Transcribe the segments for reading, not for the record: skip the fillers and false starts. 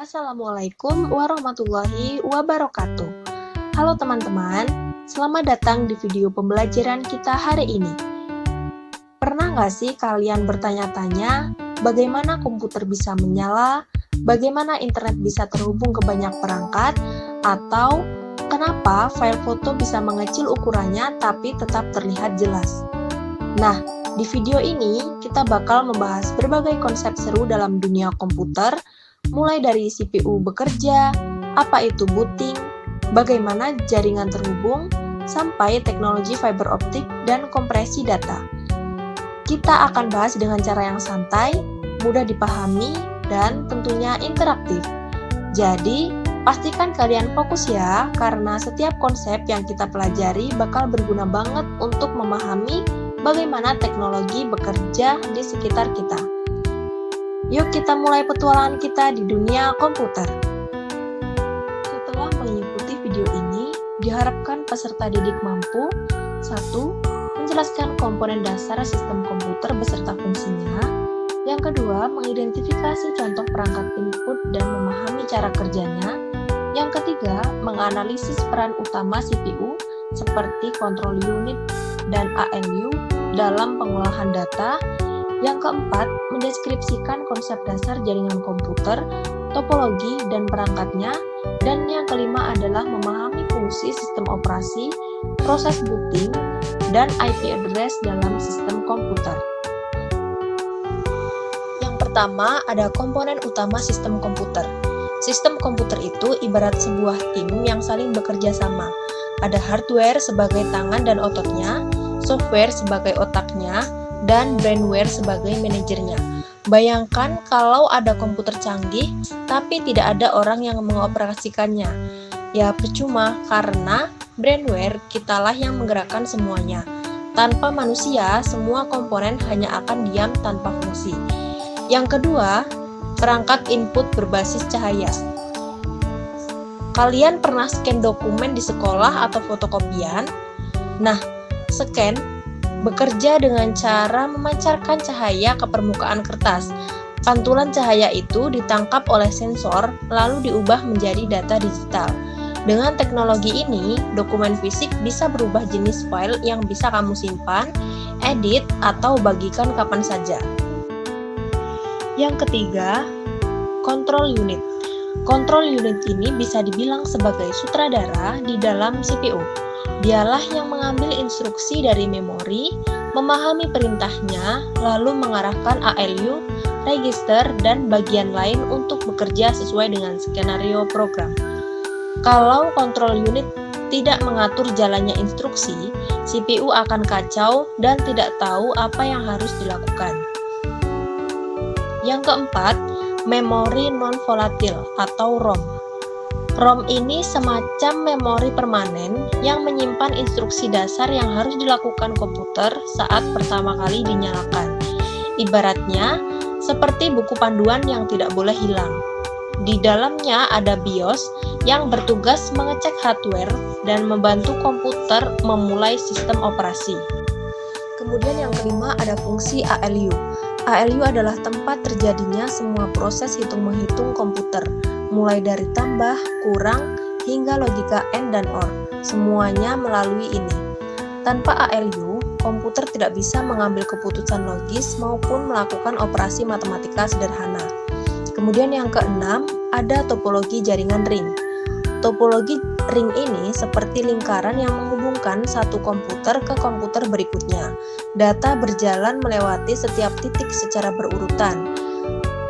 Assalamualaikum warahmatullahi wabarakatuh. Halo teman-teman, selamat datang di video pembelajaran kita hari ini. Pernah nggak sih kalian bertanya-tanya bagaimana komputer bisa menyala, bagaimana internet bisa terhubung ke banyak perangkat, atau kenapa file foto bisa mengecil ukurannya tapi tetap terlihat jelas? Nah, di video ini kita bakal membahas berbagai konsep seru dalam dunia komputer, mulai dari CPU bekerja, apa itu booting, bagaimana jaringan terhubung, sampai teknologi fiber optik dan kompresi data. Kita akan bahas dengan cara yang santai, mudah dipahami, dan tentunya interaktif. Jadi, pastikan kalian fokus ya, karena setiap konsep yang kita pelajari bakal berguna banget untuk memahami bagaimana teknologi bekerja di sekitar kita. Yuk kita mulai petualangan kita di dunia komputer. Setelah mengikuti video ini, diharapkan peserta didik mampu 1. Menjelaskan komponen dasar sistem komputer beserta fungsinya. Yang kedua, mengidentifikasi contoh perangkat input dan memahami cara kerjanya. Yang ketiga, menganalisis peran utama CPU seperti control unit dan ALU dalam pengolahan data. Yang keempat, mendeskripsikan konsep dasar jaringan komputer, topologi, dan perangkatnya. Dan yang kelima adalah memahami fungsi sistem operasi, proses booting, dan IP address dalam sistem komputer. Yang pertama, ada komponen utama sistem komputer. Sistem komputer itu ibarat sebuah tim yang saling bekerja sama. Ada hardware sebagai tangan dan ototnya, software sebagai otaknya, dan brainware sebagai manajernya. Bayangkan kalau ada komputer canggih, tapi tidak ada orang yang mengoperasikannya. Ya percuma, karena brainware kitalah yang menggerakkan semuanya. Tanpa manusia, semua komponen hanya akan diam tanpa fungsi. Yang kedua, perangkat input berbasis cahaya. Kalian pernah scan dokumen di sekolah atau fotokopian? Nah, scan bekerja dengan cara memancarkan cahaya ke permukaan kertas. Pantulan cahaya itu ditangkap oleh sensor, lalu diubah menjadi data digital. Dengan teknologi ini, dokumen fisik bisa berubah jenis file yang bisa kamu simpan, edit, atau bagikan kapan saja. Yang ketiga, control unit. Control unit ini bisa dibilang sebagai sutradara di dalam CPU. Dialah yang mengambil instruksi dari memori, memahami perintahnya, lalu mengarahkan ALU, register, dan bagian lain untuk bekerja sesuai dengan skenario program. Kalau control unit tidak mengatur jalannya instruksi, CPU akan kacau dan tidak tahu apa yang harus dilakukan. Yang keempat, memori non-volatil atau ROM. ROM ini semacam memori permanen yang menyimpan instruksi dasar yang harus dilakukan komputer saat pertama kali dinyalakan. Ibaratnya, seperti buku panduan yang tidak boleh hilang. Di dalamnya ada BIOS yang bertugas mengecek hardware dan membantu komputer memulai sistem operasi. Kemudian yang kelima ada fungsi ALU. ALU adalah tempat terjadinya semua proses hitung-menghitung komputer, mulai dari tambah, kurang, hingga logika AND dan OR. Semuanya melalui ini. Tanpa ALU, komputer tidak bisa mengambil keputusan logis maupun melakukan operasi matematika sederhana. Kemudian yang keenam, ada topologi jaringan ring. Topologi ring ini seperti lingkaran yang menghubungkan satu komputer ke komputer berikutnya. Data berjalan melewati setiap titik secara berurutan.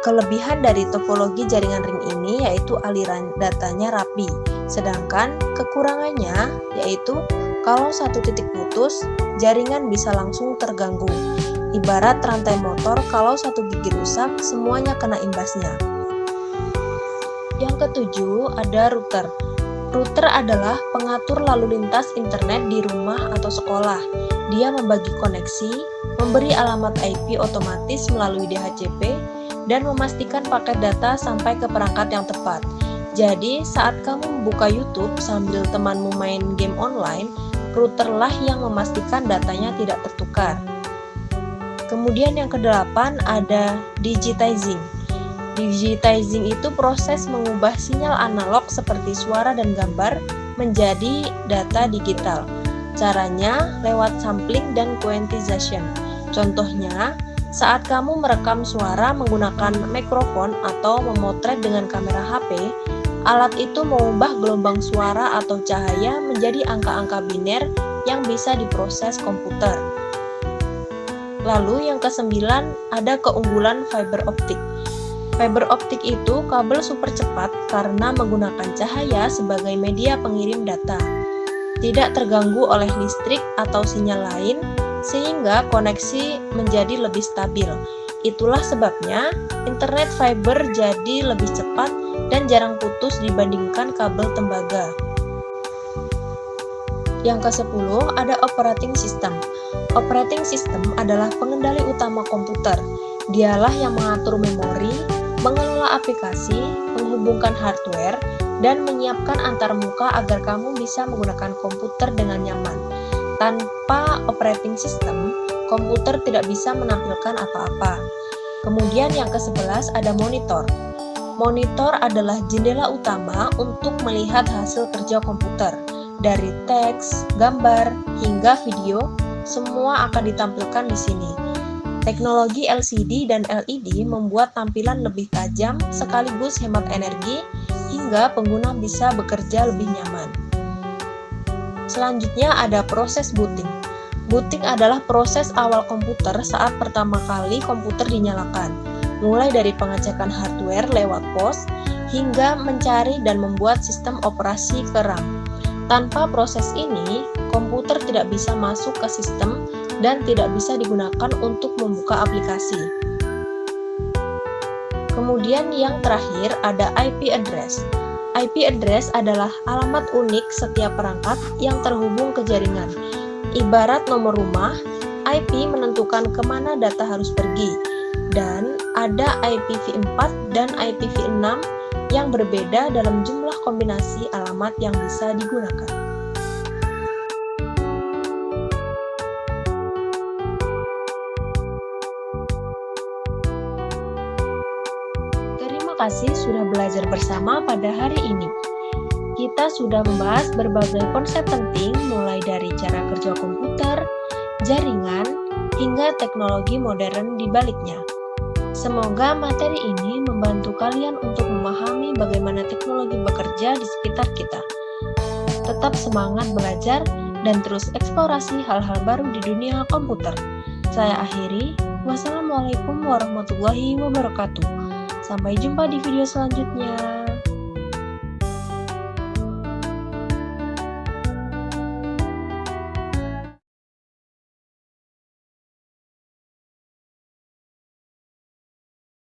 Kelebihan dari topologi jaringan ring ini yaitu aliran datanya rapi, sedangkan kekurangannya yaitu kalau satu titik putus, jaringan bisa langsung terganggu. Ibarat rantai motor, kalau satu gigi rusak, semuanya kena imbasnya. Yang ketujuh, ada router. Router adalah pengatur lalu lintas internet di rumah atau sekolah. Dia membagi koneksi, memberi alamat IP otomatis melalui DHCP, dan memastikan paket data sampai ke perangkat yang tepat. Jadi, saat kamu membuka YouTube sambil temanmu main game online, routerlah yang memastikan datanya tidak tertukar. Kemudian yang kedelapan ada digitizing. Digitizing itu proses mengubah sinyal analog seperti suara dan gambar menjadi data digital. Caranya lewat sampling dan quantization. Contohnya, saat kamu merekam suara menggunakan mikrofon atau memotret dengan kamera HP, alat itu mengubah gelombang suara atau cahaya menjadi angka-angka biner yang bisa diproses komputer. Lalu yang kesembilan, ada keunggulan fiber optik. Fiber optik itu kabel super cepat karena menggunakan cahaya sebagai media pengirim data. Tidak terganggu oleh listrik atau sinyal lain, sehingga koneksi menjadi lebih stabil. Itulah sebabnya internet fiber jadi lebih cepat dan jarang putus dibandingkan kabel tembaga. Yang ke-10 ada operating system. Operating system adalah pengendali utama komputer. Dialah yang mengatur memori, mengelola aplikasi, menghubungkan hardware, dan menyiapkan antarmuka agar kamu bisa menggunakan komputer dengan nyaman. Tanpa operating system, komputer tidak bisa menampilkan apa-apa. Kemudian yang ke-11 ada monitor. Monitor adalah jendela utama untuk melihat hasil kerja komputer. Dari teks, gambar, hingga video, semua akan ditampilkan di sini. Teknologi LCD dan LED membuat tampilan lebih tajam sekaligus hemat energi hingga pengguna bisa bekerja lebih nyaman. Selanjutnya ada proses booting. Booting adalah proses awal komputer saat pertama kali komputer dinyalakan, mulai dari pengecekan hardware lewat pos hingga mencari dan membuat sistem operasi ke RAM. Tanpa proses ini, komputer tidak bisa masuk ke sistem dan tidak bisa digunakan untuk membuka aplikasi. Kemudian yang terakhir ada IP address. IP address adalah alamat unik setiap perangkat yang terhubung ke jaringan. Ibarat nomor rumah, IP menentukan kemana data harus pergi. Dan ada IPv4 dan IPv6 yang berbeda dalam jumlah kombinasi alamat yang bisa digunakan. Terima kasih sudah belajar bersama pada hari ini. Kita sudah membahas berbagai konsep penting mulai dari cara kerja komputer, jaringan, hingga teknologi modern di baliknya. Semoga materi ini membantu kalian untuk memahami bagaimana teknologi bekerja di sekitar kita. Tetap semangat belajar dan terus eksplorasi hal-hal baru di dunia komputer. Saya akhiri. Wassalamualaikum warahmatullahi wabarakatuh. Sampai jumpa di video selanjutnya.